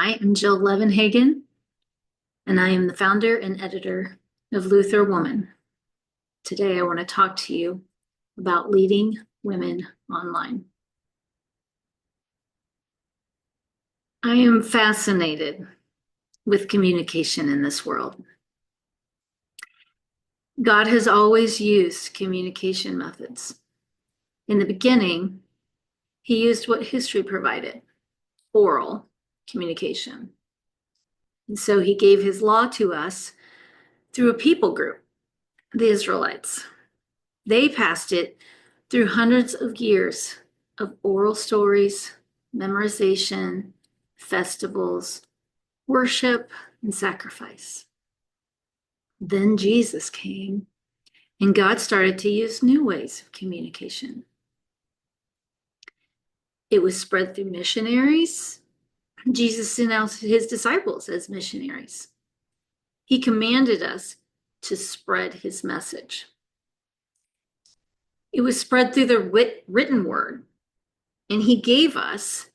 I am Jill Levenhagen, and I am the founder and editor of LUTHERWOMAN. Today, I want to talk to you about leading women online. I am fascinated with communication in this world. God has always used communication methods. In the beginning, he used what history provided, oral communication. And so he gave his law to us through a people group, the Israelites. They passed it through hundreds of years of oral stories, memorization, festivals, worship, and sacrifice. Then Jesus came, and God started to use new ways of communication. It was spread through missionaries. Jesus announced his disciples as missionaries. He commanded us to spread his message. It was spread through the written word, and he gave us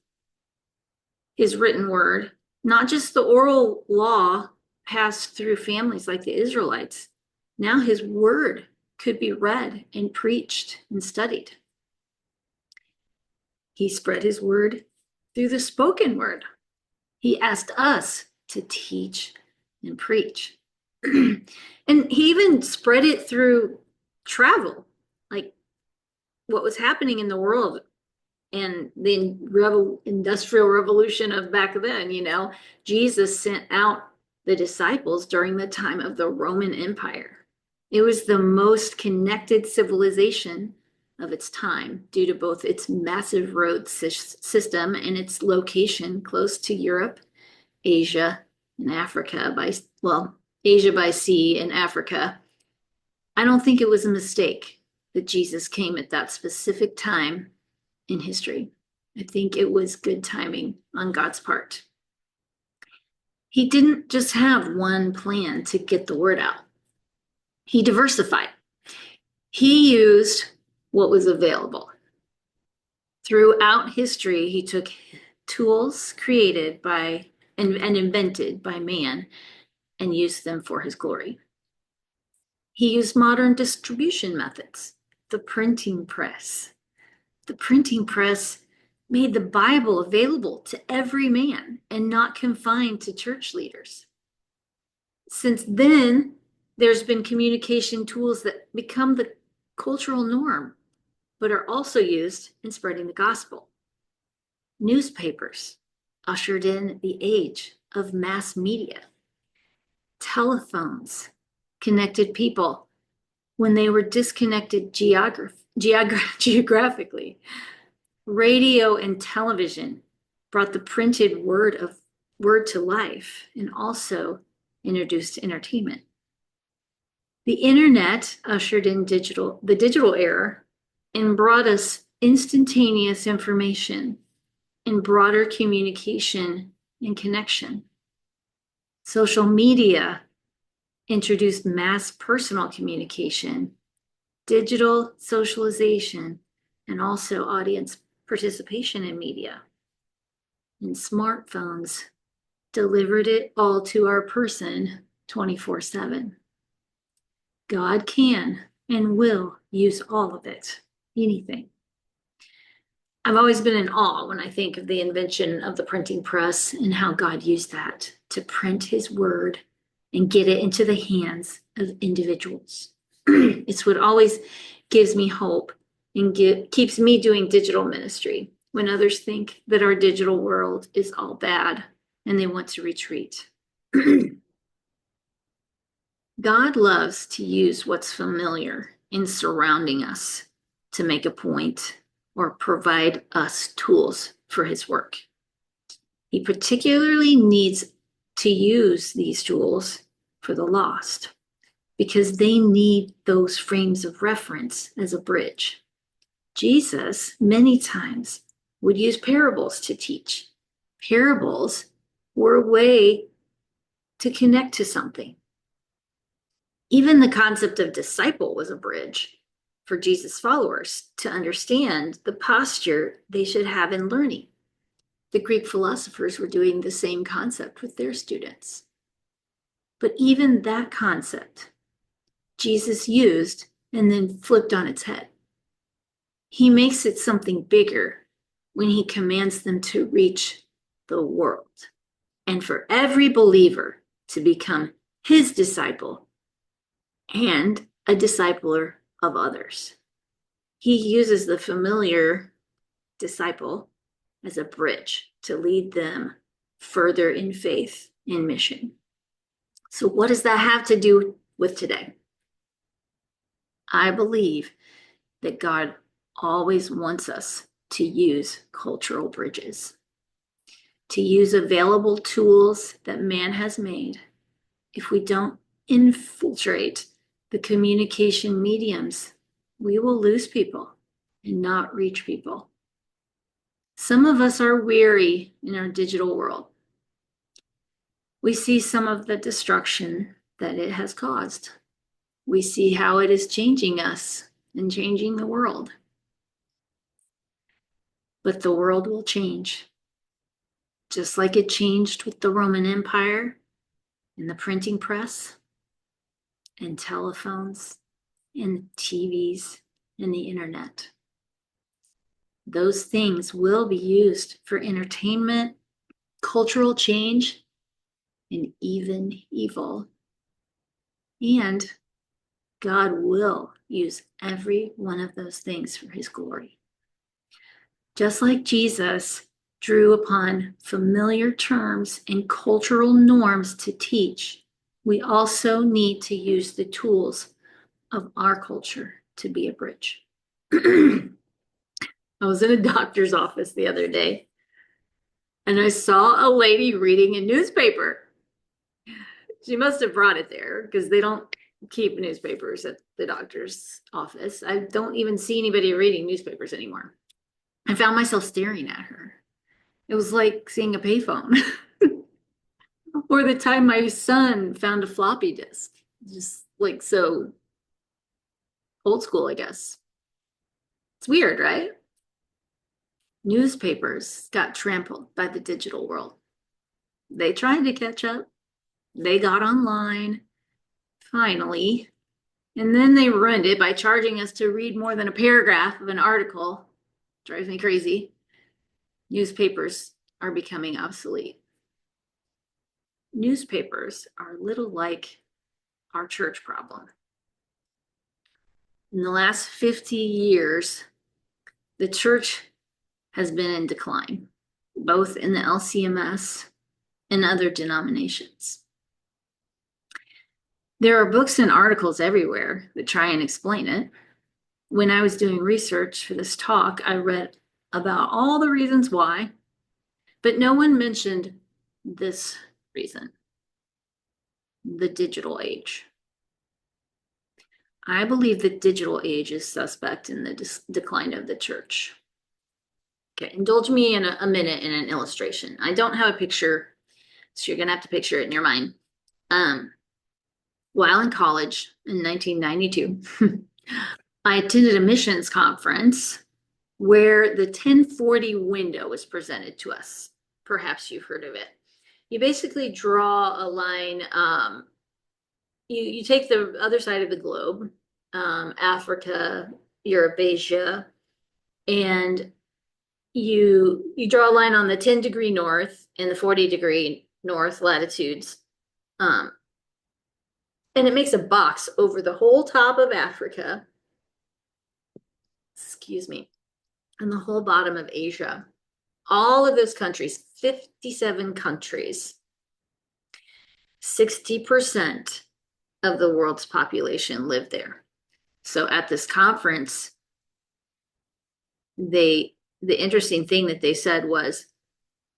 his written word, not just the oral law passed through families like the Israelites. Now his word could be read and preached and studied. He spread his word through the spoken word. He asked us to teach and preach. And he even spread it through travel, like what was happening in the world and the industrial revolution of back then. Jesus sent out the disciples during the time of the Roman Empire. It was the most connected civilization of its time due to both its massive road system and its location close to Europe, Asia, and Africa Asia by sea and Africa. I don't think it was a mistake that Jesus came at that specific time in history. I think it was good timing on God's part. He didn't just have one plan to get the word out. He diversified. He used what was available. Throughout history, he took tools created by and invented by man and used them for his glory. He used modern distribution methods, the printing press. The printing press made the Bible available to every man and not confined to church leaders. Since then, there's been communication tools that become the cultural norm, but are also used in spreading the gospel. Newspapers ushered in the age of mass media. Telephones connected people when they were disconnected geographically. Radio and television brought the printed word to life and also introduced entertainment. The internet ushered in the digital era and brought us instantaneous information and broader communication and connection. Social media introduced mass personal communication, digital socialization, and also audience participation in media. And smartphones delivered it all to our person 24/7. God can and will use all of it, anything. I've always been in awe when I think of the invention of the printing press and how God used that to print his word and get it into the hands of individuals. It's what always gives me hope and keeps me doing digital ministry when others think that our digital world is all bad and they want to retreat. God loves to use what's familiar in surrounding us to make a point or provide us tools for his work. He particularly needs to use these tools for the lost because they need those frames of reference as a bridge. Jesus, many times, would use parables to teach. Parables were a way to connect to something. Even the concept of disciple was a bridge for Jesus' followers to understand the posture they should have in learning. The Greek philosophers were doing the same concept with their students. But even that concept, Jesus used and then flipped on its head. He makes it something bigger when he commands them to reach the world and for every believer to become his disciple and a discipler of others. He uses the familiar disciple as a bridge to lead them further in faith and mission. So what does that have to do with today? I believe that God always wants us to use cultural bridges, to use available tools that man has made. If we don't infiltrate the communication mediums, we will lose people and not reach people. Some of us are weary in our digital world. We see some of the destruction that it has caused. We see how it is changing us and changing the world. But the world will change, just like it changed with the Roman Empire and the printing press and telephones and TVs and the internet. Those things will be used for entertainment, cultural change, and even evil. And God will use every one of those things for his glory. Just like Jesus drew upon familiar terms and cultural norms to teach, we also need to use the tools of our culture to be a bridge. I was in a doctor's office the other day, and I saw a lady reading a newspaper. She must have brought it there because they don't keep newspapers at the doctor's office. I don't even see anybody reading newspapers anymore. I found myself staring at her. It was like seeing a payphone. Or the time my son found a floppy disk. Just like so old school, I guess. It's weird, right? Newspapers got trampled by the digital world. They tried to catch up. They got online, finally, and then they ruined it by charging us to read more than a paragraph of an article. Drives me crazy. Newspapers are becoming obsolete. Newspapers are a little like our church problem. In the last 50 years, the church has been in decline, both in the LCMS and other denominations. There are books and articles everywhere that try and explain it. When I was doing research for this talk, I read about all the reasons why, but no one mentioned this reason: the digital age. I believe the digital age is suspect in the decline of the church. Okay, indulge me in a minute in an illustration. I don't have a picture, so you're gonna have to picture it in your mind. While in college in 1992, I attended a missions conference where the 1040 window was presented to us. Perhaps you've heard of it. You basically draw a line. You take the other side of the globe, Africa, Europe, Asia, and you draw a line on the 10-degree north and the 40-degree north latitudes. And it makes a box over the whole top of Africa, and the whole bottom of Asia. All of those countries, 57 countries, 60% of the world's population live there. So at this conference, the interesting thing that they said was,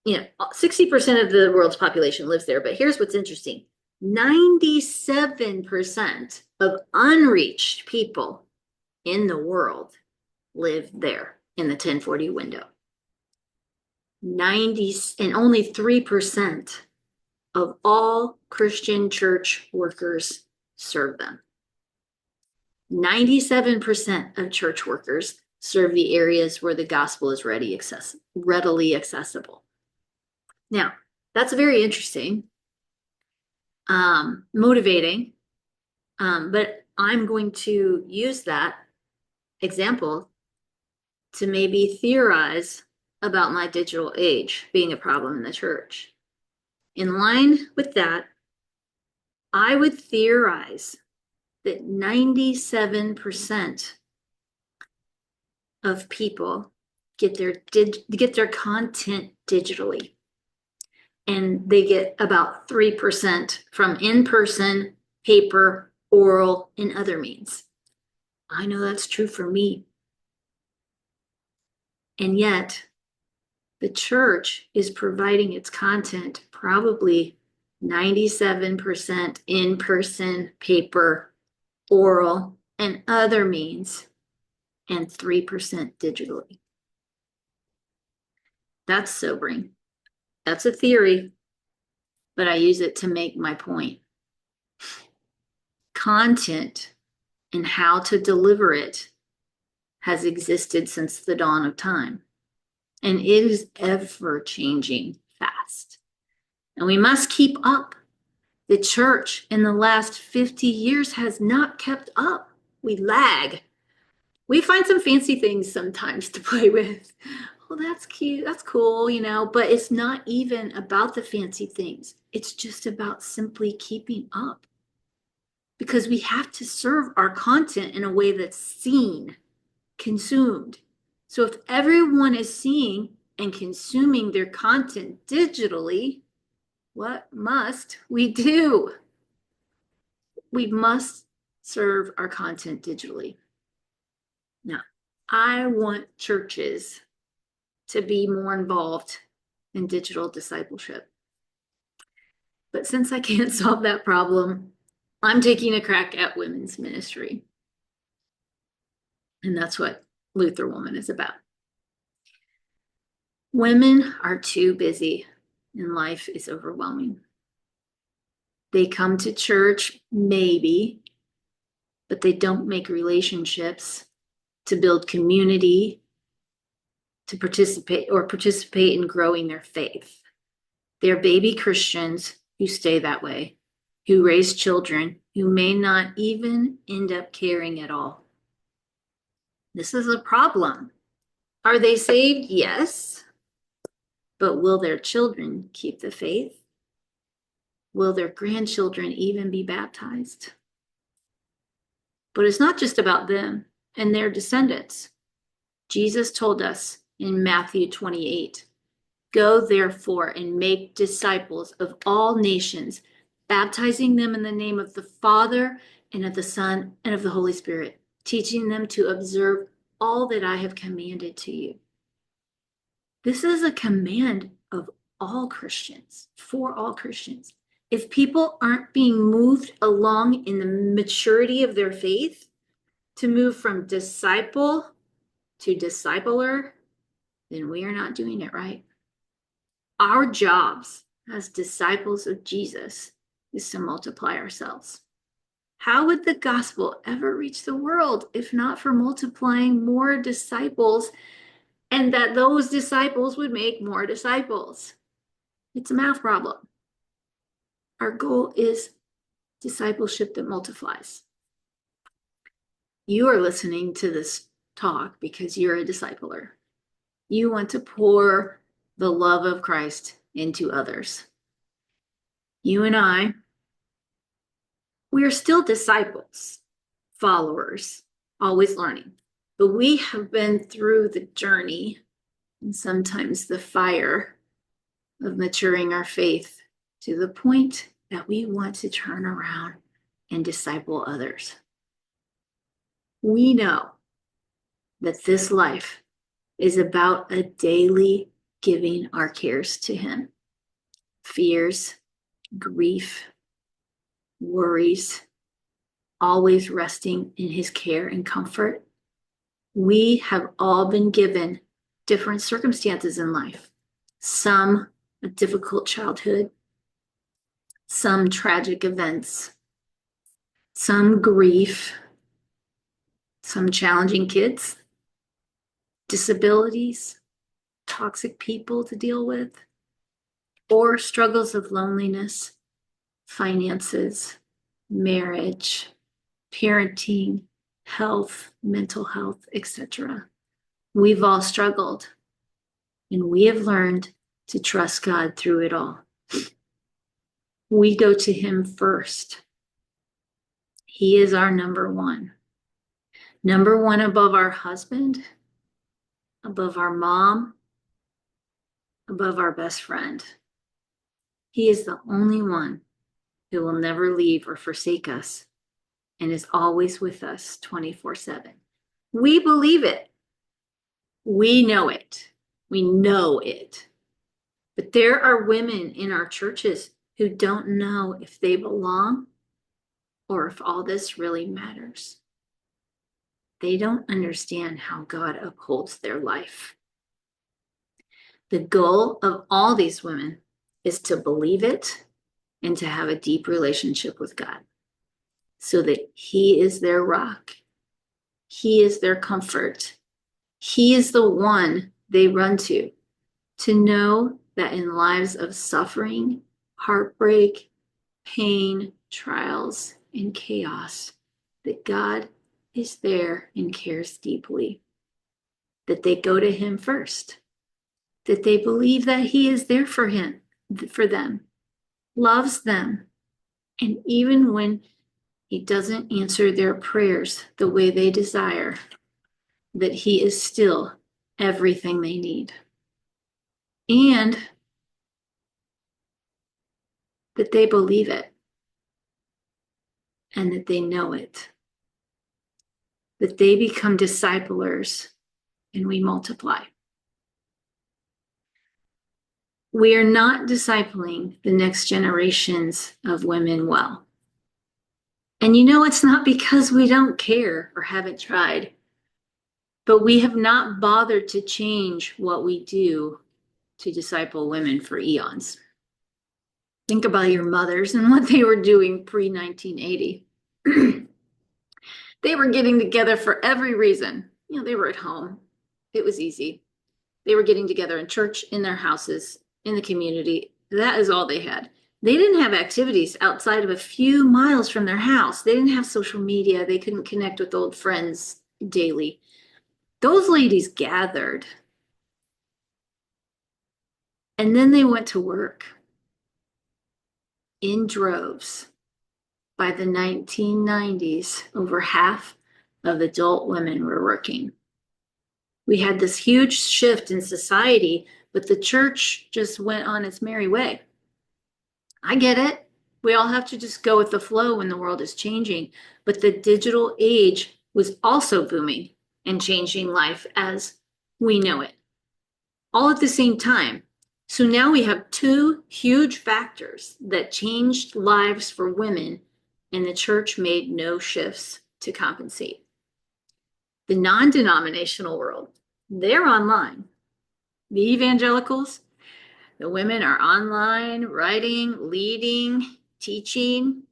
60% of the world's population lives there, but here's what's interesting. 97% of unreached people in the world live there in the 1040 window. And only 3% of all Christian church workers serve them. 97% of church workers serve the areas where the gospel is readily accessible. Now, that's very interesting, motivating, but I'm going to use that example to maybe theorize about my digital age being a problem in the church. In line with that, I would theorize that 97% of people get their content digitally, and they get about 3% from in-person, paper, oral, and other means. I know that's true for me. And yet, the church is providing its content probably 97% in-person, paper, oral, and other means, and 3% digitally. That's sobering. That's a theory, but I use it to make my point. Content and how to deliver it has existed since the dawn of time, and it is ever changing fast. And we must keep up. The church in the last 50 years has not kept up. We lag. We find some fancy things sometimes to play with. Well, that's cute. That's cool, but it's not even about the fancy things. It's just about simply keeping up. Because we have to serve our content in a way that's seen, consumed. So if everyone is seeing and consuming their content digitally, what must we do? We must serve our content digitally. Now, I want churches to be more involved in digital discipleship. But since I can't solve that problem, I'm taking a crack at women's ministry. And that's what LUTHERWOMAN is about. Women are too busy and life is overwhelming. They come to church, maybe, but they don't make relationships to build community, to participate in growing their faith. They're baby Christians who stay that way, who raise children who may not even end up caring at all. This is a problem. Are they saved? Yes. But will their children keep the faith? Will their grandchildren even be baptized? But it's not just about them and their descendants. Jesus told us in Matthew 28, "Go therefore and make disciples of all nations, baptizing them in the name of the Father and of the Son and of the Holy Spirit, teaching them to observe all that I have commanded to you." This is a command of all Christians, for all Christians. If people aren't being moved along in the maturity of their faith to move from disciple to discipler, then we are not doing it right. Our jobs as disciples of Jesus is to multiply ourselves. How would the gospel ever reach the world if not for multiplying more disciples, and that those disciples would make more disciples? It's a math problem. Our goal is discipleship that multiplies. You are listening to this talk because you're a discipler. You want to pour the love of Christ into others. You and I, we are still disciples, followers, always learning. But we have been through the journey and sometimes the fire of maturing our faith to the point that we want to turn around and disciple others. We know that this life is about a daily giving our cares to Him. Fears, grief, worries, always resting in His care and comfort. We have all been given different circumstances in life. Some a difficult childhood, some tragic events, some grief, some challenging kids, disabilities, toxic people to deal with. or struggles of loneliness, finances, marriage, parenting, health, mental health, etc. We've all struggled, and we have learned to trust God through it all. We go to Him first. He is our number one. Number one above our husband, above our mom, above our best friend. He is the only one who will never leave or forsake us and is always with us 24/7. We believe it. We know it. We know it. But there are women in our churches who don't know if they belong or if all this really matters. They don't understand how God upholds their life. The goal of all these women is to believe it and to have a deep relationship with God so that He is their rock. He is their comfort. He is the one they run to know that in lives of suffering, heartbreak, pain, trials, and chaos, that God is there and cares deeply, that they go to Him first, that they believe that He is there for them, loves them, and even when He doesn't answer their prayers the way they desire, that He is still everything they need. And that they believe it and that they know it. That they become disciplers and we multiply. We are not discipling the next generations of women well. And it's not because we don't care or haven't tried, but we have not bothered to change what we do to disciple women for eons. Think about your mothers and what they were doing pre-1980. They were getting together for every reason. They were at home. It was easy. They were getting together in church, in their houses, in the community. That is all they had. They didn't have activities outside of a few miles from their house. They didn't have social media. They couldn't connect with old friends daily. Those ladies gathered. And then they went to work in droves. By the 1990s, over half of adult women were working. We had this huge shift in society, but the church just went on its merry way. I get it. We all have to just go with the flow when the world is changing. But the digital age was also booming and changing life as we know it, all at the same time. So now we have two huge factors that changed lives for women, and the church made no shifts to compensate. The non-denominational world, they're online. The evangelicals, the women are online, writing, leading, teaching.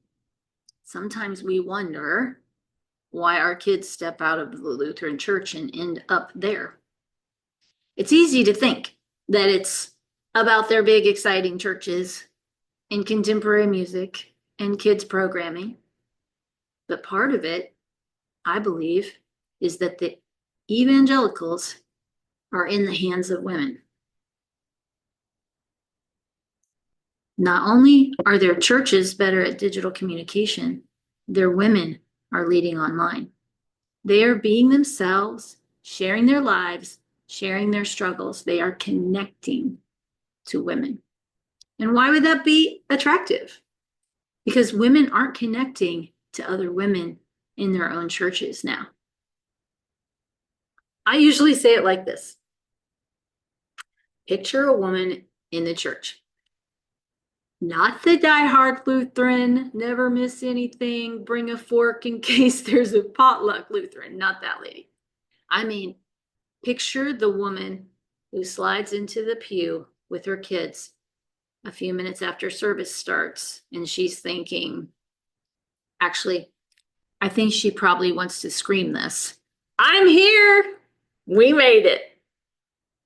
Sometimes we wonder why our kids step out of the Lutheran church and end up there. It's easy to think that it's about their big, exciting churches and contemporary music and kids programming. But part of it, I believe, is that the evangelicals are in the hands of women. Not only are their churches better at digital communication, their women are leading online. They are being themselves, sharing their lives, sharing their struggles. They are connecting to women. And why would that be attractive? Because women aren't connecting to other women in their own churches now. I usually say it like this. Picture a woman in the church. Not the diehard Lutheran, never miss anything, bring a fork in case there's a potluck Lutheran. Not that lady. I mean, picture the woman who slides into the pew with her kids a few minutes after service starts, and she's thinking, actually, I think she probably wants to scream this. I'm here. We made it.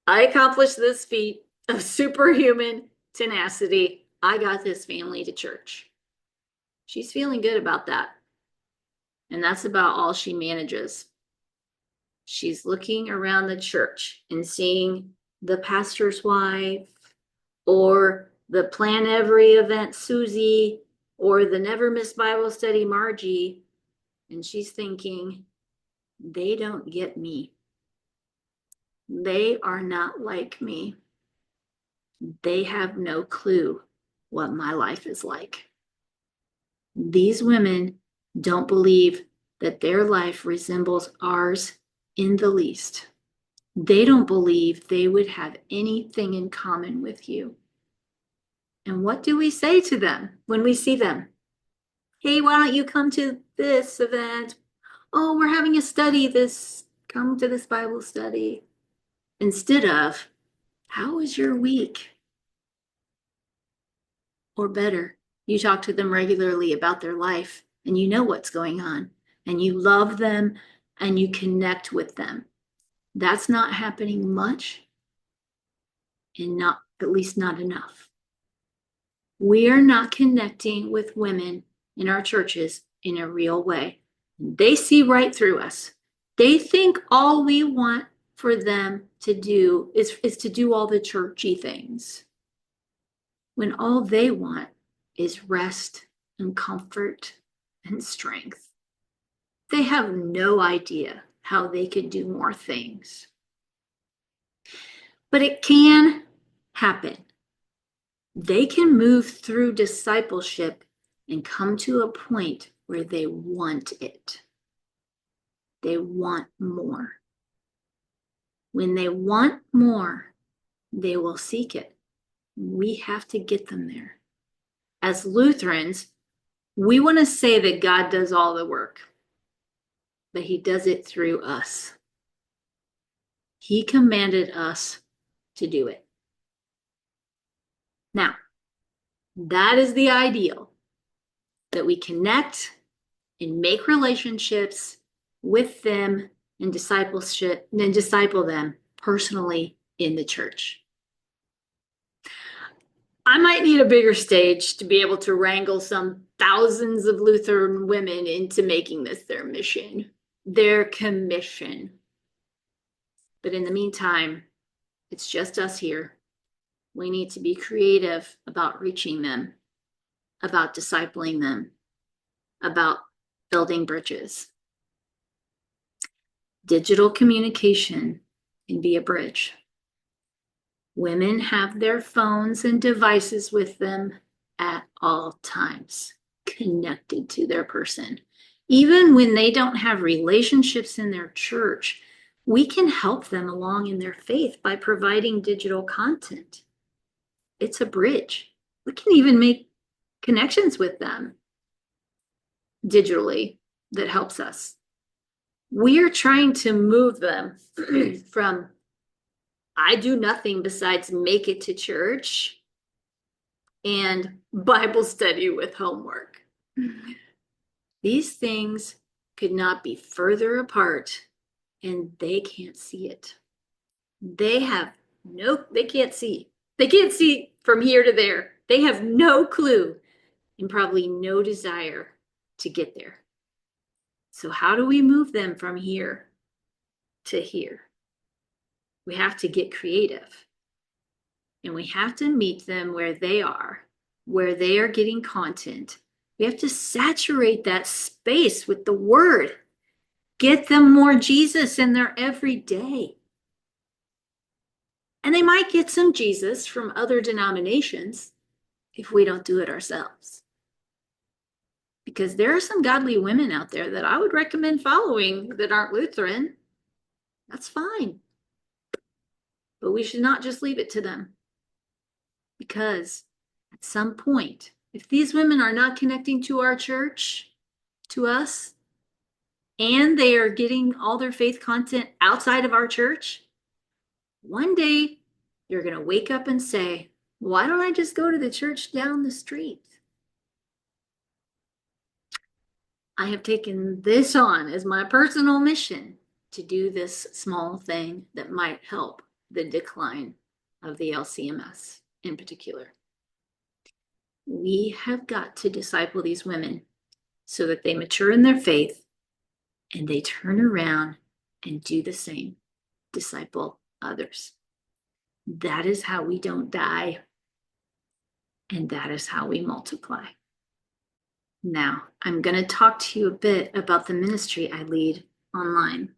I accomplished this feat of superhuman tenacity. I got this family to church. She's feeling good about that. And that's about all she manages. She's looking around the church and seeing the pastor's wife or the Plan Every event Susie or the Never Miss Bible Study Margie. And she's thinking, they don't get me. They are not like me. They have no clue what my life is like. These women don't believe that their life resembles ours in the least. They don't believe they would have anything in common with you. And what do we say to them when we see them? Hey, why don't you come to this event? Oh, we're having a study come to this Bible study. Instead of, how was your week? Or better, you talk to them regularly about their life and you know what's going on and you love them and you connect with them. That's not happening much and not, at least not enough. We are not connecting with women in our churches in a real way. They see right through us. They think all we want for them to do is to do all the churchy things, when all they want is rest and comfort and strength. They have no idea how they could do more things. But it can happen. They can move through discipleship and come to a point where they want it. They want more. When they want more, they will seek it. We have to get them there. As Lutherans, we want to say that God does all the work, but he does it through us. He commanded us to do it. Now, that is the ideal, that we connect and make relationships with them and discipleship and disciple them personally in the church. I might need a bigger stage to be able to wrangle some thousands of Lutheran women into making this their mission, their commission. But in the meantime, it's just us here. We need to be creative about reaching them, about discipling them, about building bridges. Digital communication can be a bridge. Women have their phones and devices with them at all times, connected to their person. Even when they don't have relationships in their church, we can help them along in their faith by providing digital content. It's a bridge. We can even make connections with them digitally that helps us. We are trying to move them from I do nothing besides make it to church and Bible study with homework. These things could not be further apart, and they can't see it. They can't see. They can't see from here to there. They have no clue and probably no desire to get there. So how do we move them from here to here? We have to get creative. And we have to meet them where they are getting content. We have to saturate that space with the word. Get them more Jesus in their everyday. And they might get some Jesus from other denominations if we don't do it ourselves. Because there are some godly women out there that I would recommend following that aren't Lutheran. That's fine. But we should not just leave it to them. Because at some point, if these women are not connecting to our church, to us, and they are getting all their faith content outside of our church, one day you're going to wake up and say, why don't I just go to the church down the street? I have taken this on as my personal mission to do this small thing that might help the decline of the LCMS in particular. We have got to disciple these women so that they mature in their faith and they turn around and do the same, disciple others. That is how we don't die, and that is how we multiply. Now, I'm going to talk to you a bit about the ministry I lead online,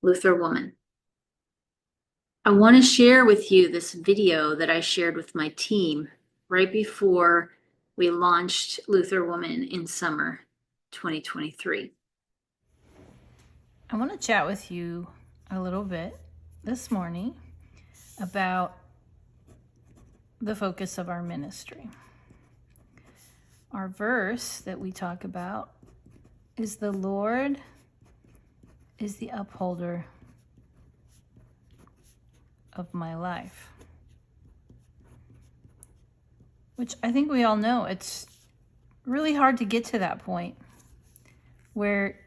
LUTHERWOMAN. I want to share with you this video that I shared with my team right before we launched LUTHERWOMAN in summer 2023. I want to chat with you a little bit this morning about the focus of our ministry. Our verse that we talk about is the Lord is the upholder of my life. Which I think we all know it's really hard to get to that point where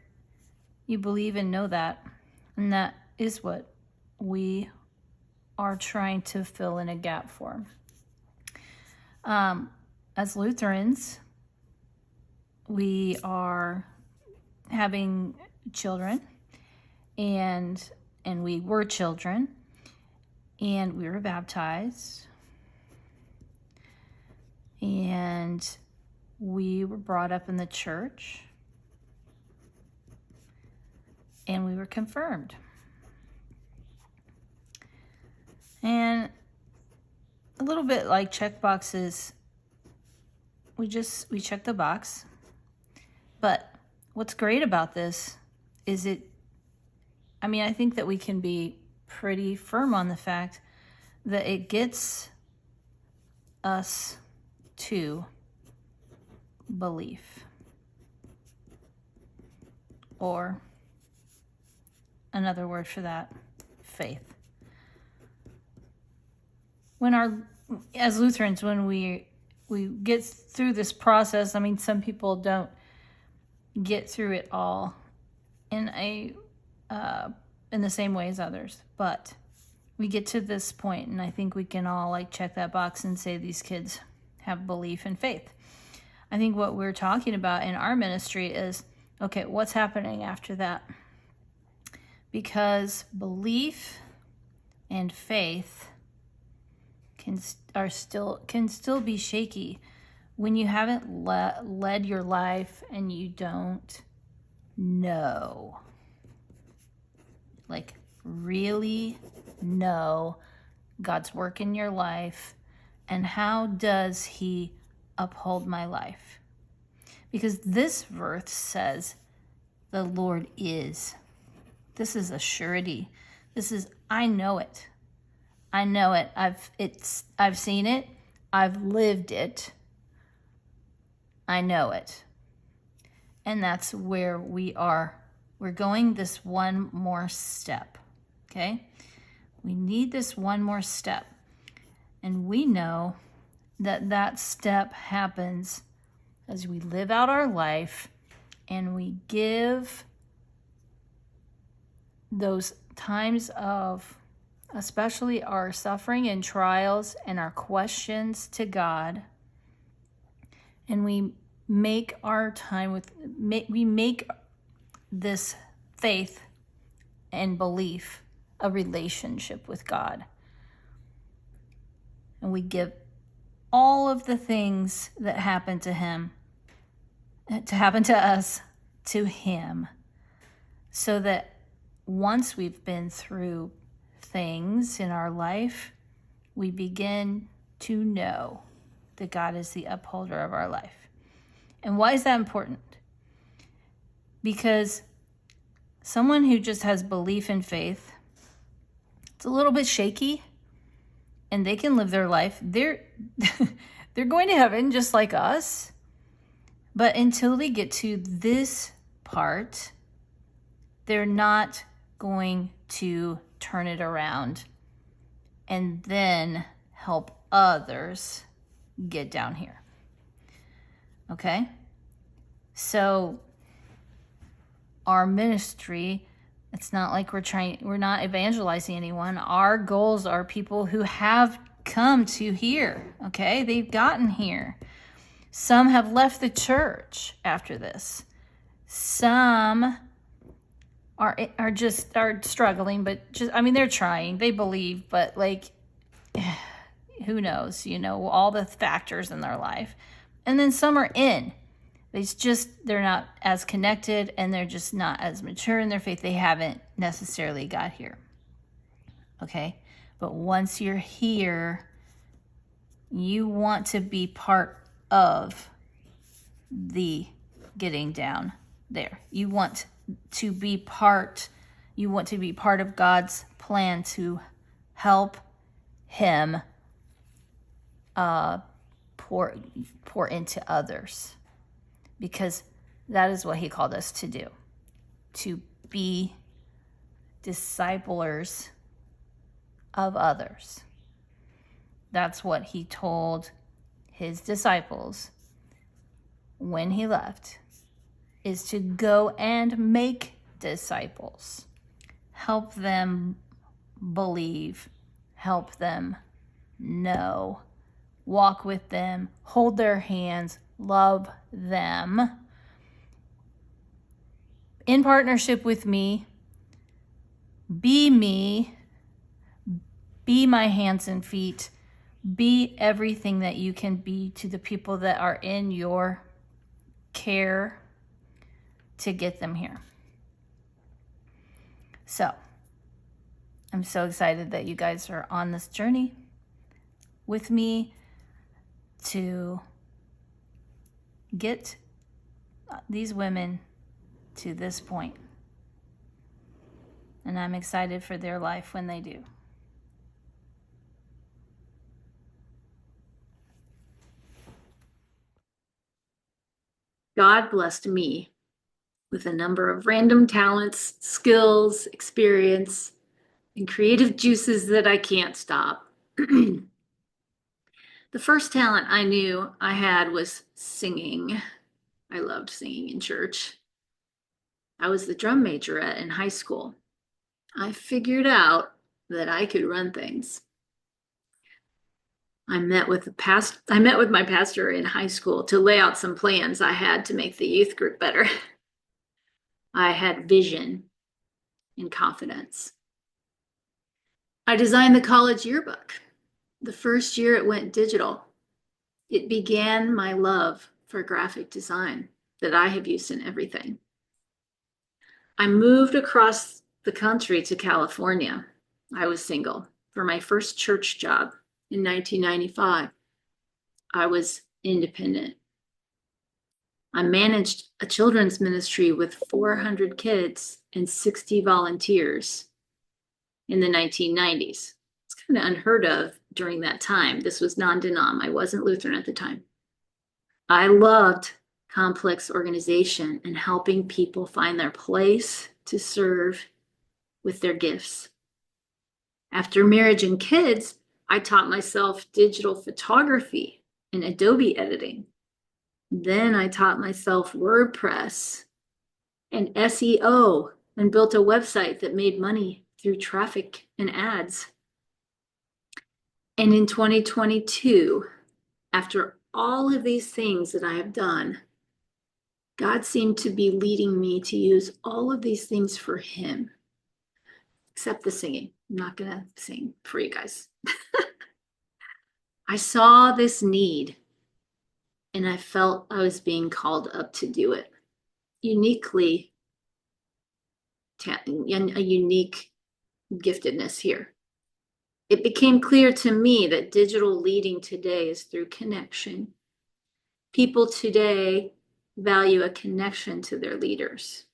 you believe and know that. And that is what we are trying to fill in a gap for. As Lutherans, we are having children, and we were children, and we were baptized, and we were brought up in the church, and we were confirmed. And a little bit like check boxes, we check the box. But what's great about this is I think that we can be pretty firm on the fact that it gets us to belief. Or another word for that, faith. As Lutherans, when we get through this process, some people don't get through it all in the same way as others, but we get to this point, and I think we can all check that box and say these kids have belief and faith. I think what we're talking about in our ministry is, okay, what's happening after that? Because belief and faith can still be shaky when you haven't led your life and you don't know, really know God's work in your life and how does he uphold my life. Because this verse says the Lord is. This is a surety. This is, I know it. I know it. I've seen it. I've lived it. I know it. And that's where we are. We're going this one more step. Okay? We need this one more step. And we know that step happens as we live out our life and we give those times of especially our suffering and trials and our questions to God, and we make our time we make this faith and belief a relationship with God. And we give all of the things that happen to him, to happen to us, to him, so that once we've been through things in our life, we begin to know that God is the upholder of our life. And why is that important? Because someone who just has belief and faith, it's a little bit shaky, and they can live their life. They're going to heaven just like us. But until they get to this part, they're not going to turn it around and then help others get down here. Okay? So our ministry, it's not like we're not evangelizing anyone. Our goals are people who have come to here, okay? They've gotten here. Some have left the church after this. Some are struggling, but just, I mean, they're trying. They believe, but like, who knows, all the factors in their life. And then some are in. They're not as connected, and they're just not as mature in their faith. They haven't necessarily got here. Okay? But once you're here, you want to be part of the getting down there. You want to be part of God's plan to help him pour into others, because that is what he called us to do, to be disciplers of others. That's what he told his disciples when he left, is to go and make disciples. Help them believe, help them know, walk with them, hold their hands, love them in partnership with me. Be my hands and feet. Be everything that you can be to the people that are in your care to get them here. So, I'm so excited that you guys are on this journey with me to get these women to this point. And I'm excited for their life when they do. God blessed me with a number of random talents, skills, experience, and creative juices that I can't stop. The first talent I knew I had was singing. I loved singing in church. I was the drum majorette in high school. I figured out that I could run things. I met with my pastor in high school to lay out some plans I had to make the youth group better. I had vision and confidence. I designed the college yearbook. The first year it went digital. It began my love for graphic design that I have used in everything. I moved across the country to California. I was single for my first church job in 1995. I was independent. I managed a children's ministry with 400 kids and 60 volunteers in the 1990s. It's kind of unheard of during that time. This was non-denom. I wasn't Lutheran at the time. I loved complex organization and helping people find their place to serve with their gifts. After marriage and kids, I taught myself digital photography and Adobe editing. Then I taught myself WordPress and SEO and built a website that made money through traffic and ads. And in 2022, after all of these things that I have done, God seemed to be leading me to use all of these things for him, except the singing. I'm not going to sing for you guys. I saw this need and I felt I was being called up to do it. A unique giftedness here. It became clear to me that digital leading today is through connection. People today value a connection to their leaders.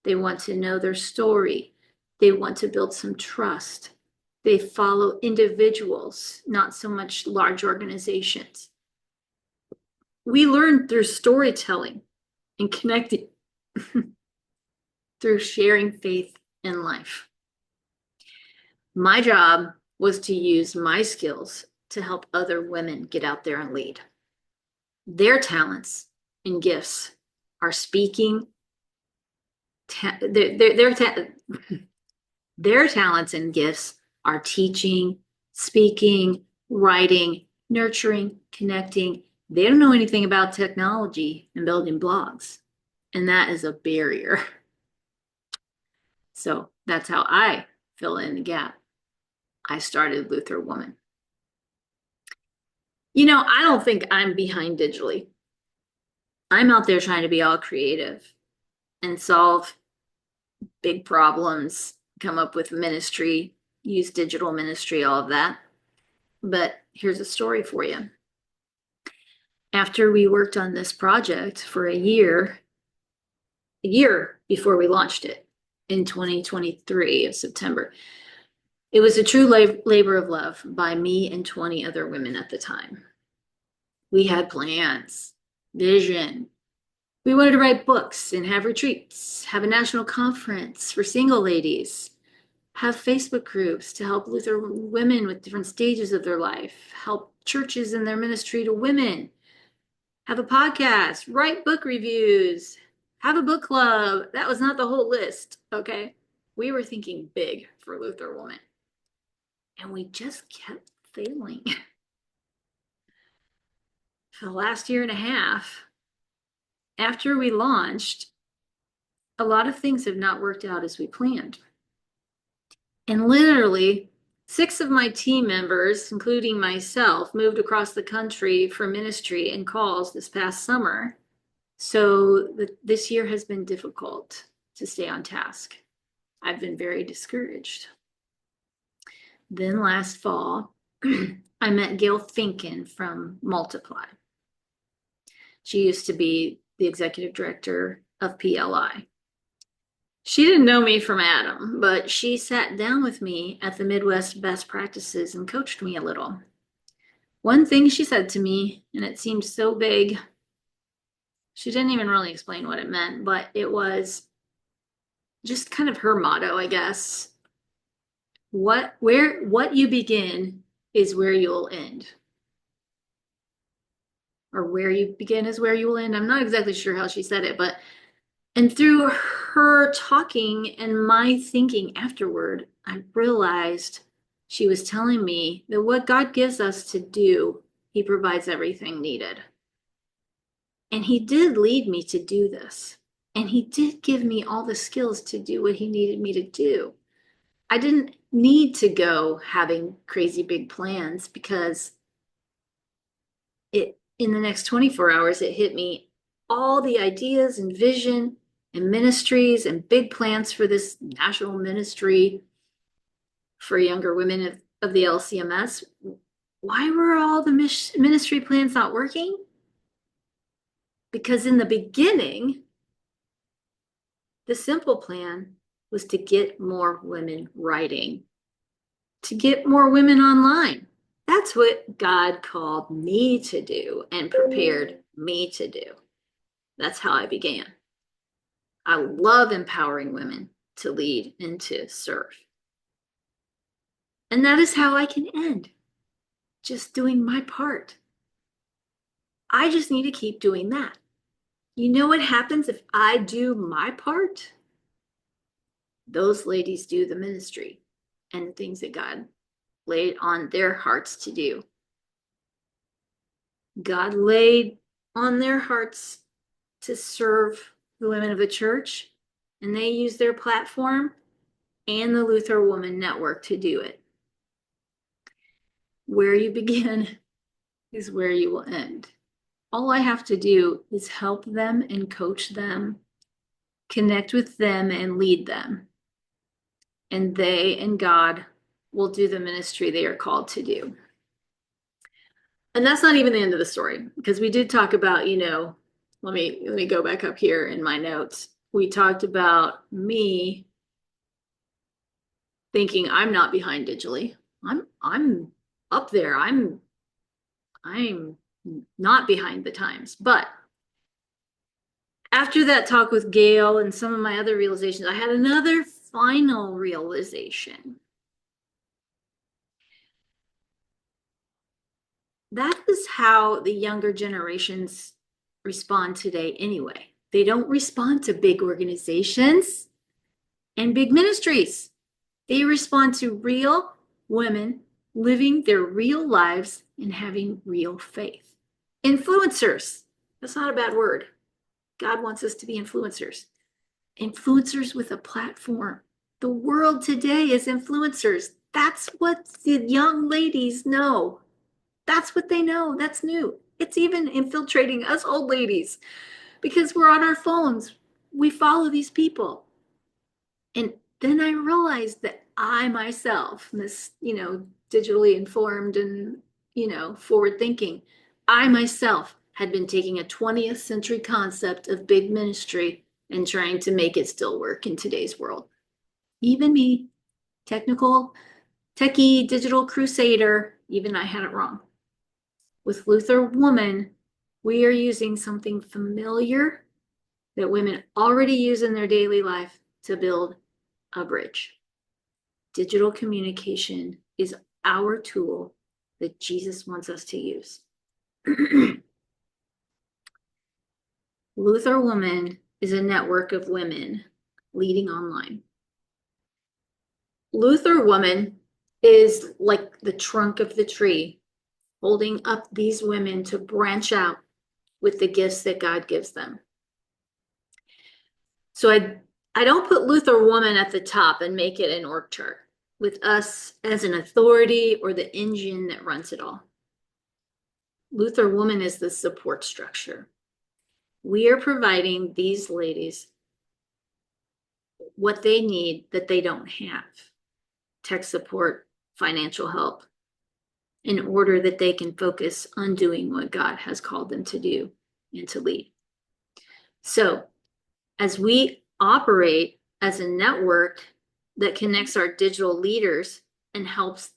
They want to know their story. They want to build some trust. They follow individuals, not so much large organizations. We learn through storytelling and connecting through sharing faith and life. My job was to use my skills to help other women get out there and lead. Their talents and gifts are speaking. Their talents and gifts are teaching, speaking, writing, nurturing, connecting, They don't know anything about technology and building blogs. And that is a barrier. So that's how I fill in the gap. I started Luther Woman. I don't think I'm behind digitally. I'm out there trying to be all creative and solve big problems, come up with ministry, use digital ministry, all of that. But here's a story for you. After we worked on this project for a year before we launched it in 2023 of September, it was a true labor of love by me and 20 other women at the time. We had plans, vision. We wanted to write books and have retreats, have a national conference for single ladies, have Facebook groups to help Luther women with different stages of their life, help churches in their ministry to women, have a podcast, write book reviews, have a book club. That was not the whole list, okay? We were thinking big for Luther Woman. And we just kept failing. For the last year and a half, after we launched, a lot of things have not worked out as we planned. And literally, 6 of my team members, including myself, moved across the country for ministry and calls this past summer. So this year has been difficult to stay on task. I've been very discouraged. Then last fall, I met Gail Finken from Multiply. She used to be the executive director of PLI. She didn't know me from Adam, but she sat down with me at the Midwest Best Practices and coached me a little. One thing she said to me, and it seemed so vague, she didn't even really explain what it meant, but it was just kind of her motto, I guess. What you begin is where you'll end. Or where you begin is where you will end. I'm not exactly sure how she said it, and through her talking and my thinking afterward, I realized she was telling me that what God gives us to do, He provides everything needed. And He did lead me to do this. And He did give me all the skills to do what He needed me to do. I didn't need to go having crazy big plans because in the next 24 hours, it hit me all the ideas and vision and ministries and big plans for this national ministry for younger women of the LCMS. Why were all the ministry plans not working? Because in the beginning, the simple plan was to get more women writing, to get more women online. That's what God called me to do and prepared me to do. That's how I began. I love empowering women to lead and to serve. And that is how I can end, just doing my part. I just need to keep doing that. You know what happens if I do my part? Those ladies do the ministry and things that God laid on their hearts to do. God laid on their hearts to serve the women of the church, and they use their platform and the Luther Woman Network to do it. Where you begin is where you will end. All I have to do is help them and coach them, connect with them and lead them. And they and God will do the ministry they are called to do. And that's not even the end of the story, because we did talk about, let me go back up here in my notes. We talked about me thinking I'm not behind digitally. I'm up there. I'm not behind the times. But after that talk with Gail and some of my other realizations, I had another final realization. That is how the younger generations respond today anyway. They don't respond to big organizations and big ministries. They respond to real women living their real lives and having real faith. Influencers. That's not a bad word. God wants us to be influencers. Influencers with a platform. The world today is influencers. That's what the young ladies know. That's what they know. That's new. It's even infiltrating us old ladies because we're on our phones. We follow these people. And then I realized that I myself, this, digitally informed and, forward thinking, I myself had been taking a 20th century concept of big ministry and trying to make it still work in today's world. Even me, techie, digital crusader, even I had it wrong. With Luther Woman, we are using something familiar that women already use in their daily life to build a bridge. Digital communication is our tool that Jesus wants us to use. Luther Woman is a network of women leading online. Luther Woman is like the trunk of the tree, holding up these women to branch out with the gifts that God gives them. So I don't put Luther Woman at the top and make it an org chart with us as an authority or the engine that runs it all. Luther Woman is the support structure. We are providing these ladies what they need that they don't have: tech support, financial help, in order that they can focus on doing what God has called them to do and to lead. So as we operate as a network that connects our digital leaders and helps,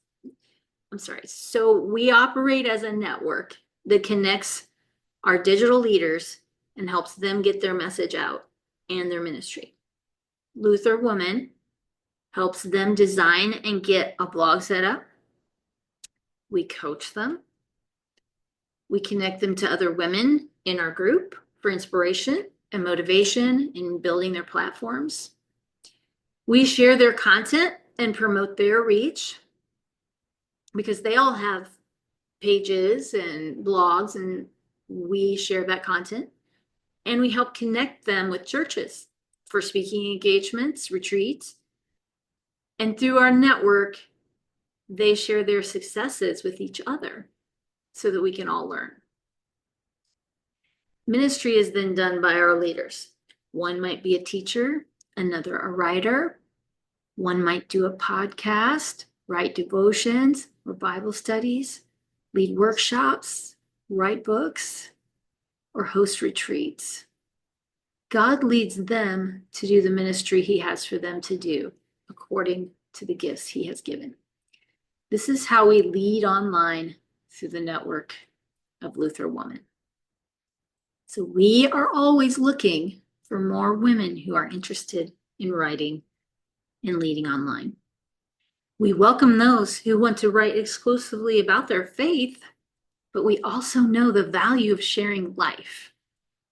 so we operate as a network that connects our digital leaders and helps them get their message out and their ministry. Luther Woman helps them design and get a blog set up. We coach them. We connect them to other women in our group for inspiration and motivation in building their platforms. We share their content and promote their reach because they all have pages and blogs, and we share that content. And we help connect them with churches for speaking engagements, retreats. And through our network, they share their successes with each other so that we can all learn. Ministry is then done by our leaders. One might be a teacher, another a writer. One might do a podcast, write devotions or Bible studies, lead workshops, write books, or host retreats. God leads them to do the ministry He has for them to do according to the gifts He has given. This is how we lead online through the network of Luther Woman. So we are always looking for more women who are interested in writing and leading online. We welcome those who want to write exclusively about their faith, but we also know the value of sharing life.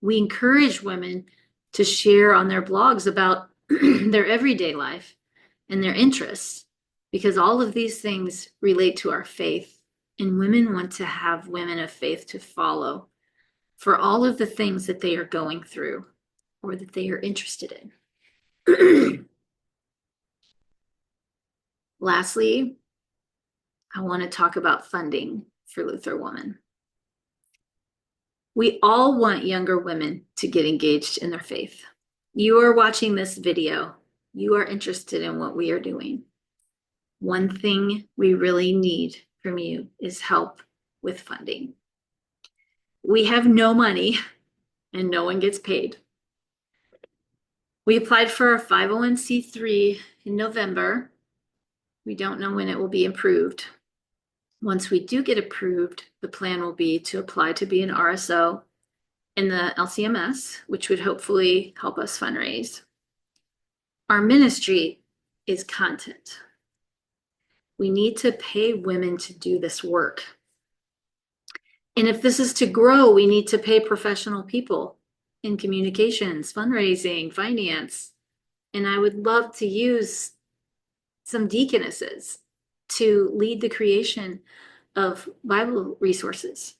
We encourage women to share on their blogs about their everyday life and their interests, because all of these things relate to our faith, and women want to have women of faith to follow for all of the things that they are going through or that they are interested in. Lastly, I want to talk about funding for Luther Woman. We all want younger women to get engaged in their faith. You are watching this video. You are interested in what we are doing. One thing we really need from you is help with funding. We have no money and no one gets paid. We applied for our 501c3 in November. We don't know when it will be approved. Once we do get approved, the plan will be to apply to be an RSO in the LCMS, which would hopefully help us fundraise. Our ministry is content. We need to pay women to do this work. And if this is to grow, we need to pay professional people in communications, fundraising, finance. And I would love to use some deaconesses to lead the creation of Bible resources.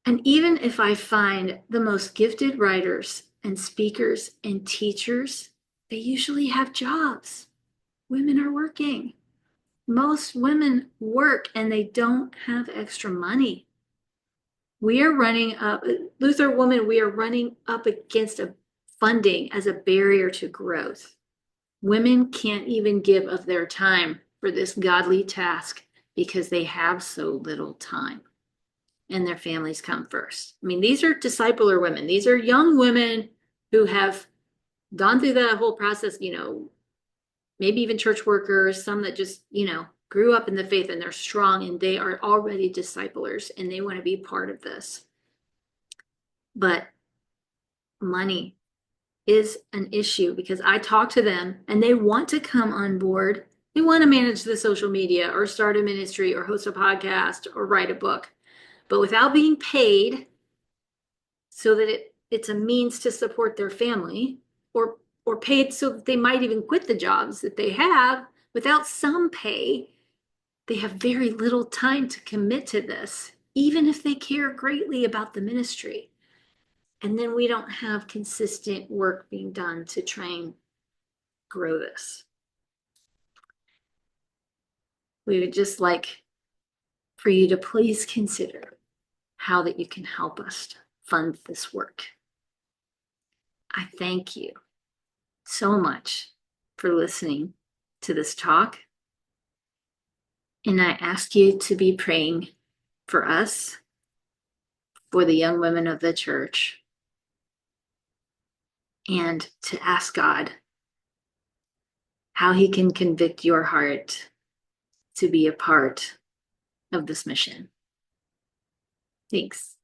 And even if I find the most gifted writers and speakers and teachers, they usually have jobs. Women are working. Most women work and they don't have extra money. We are running up, Luther Woman, we are running up against a funding as a barrier to growth. Women can't even give of their time for this godly task because they have so little time and their families come first. I mean, these are discipler women. These are young women who have gone through that whole process, maybe even church workers, some that just, grew up in the faith and they're strong and they are already disciplers and they want to be part of this. But money is an issue because I talk to them and they want to come on board. They want to manage the social media or start a ministry or host a podcast or write a book, but without being paid so that it's a means to support their family or paid so that they might even quit the jobs that they have without some pay. They have very little time to commit to this, even if they care greatly about the ministry. And then we don't have consistent work being done to try and grow this. We would just like for you to please consider how that you can help us fund this work. I thank you so much for listening to this talk. And I ask you to be praying for us, for the young women of the church, and to ask God how he can convict your heart to be a part of this mission. Thanks.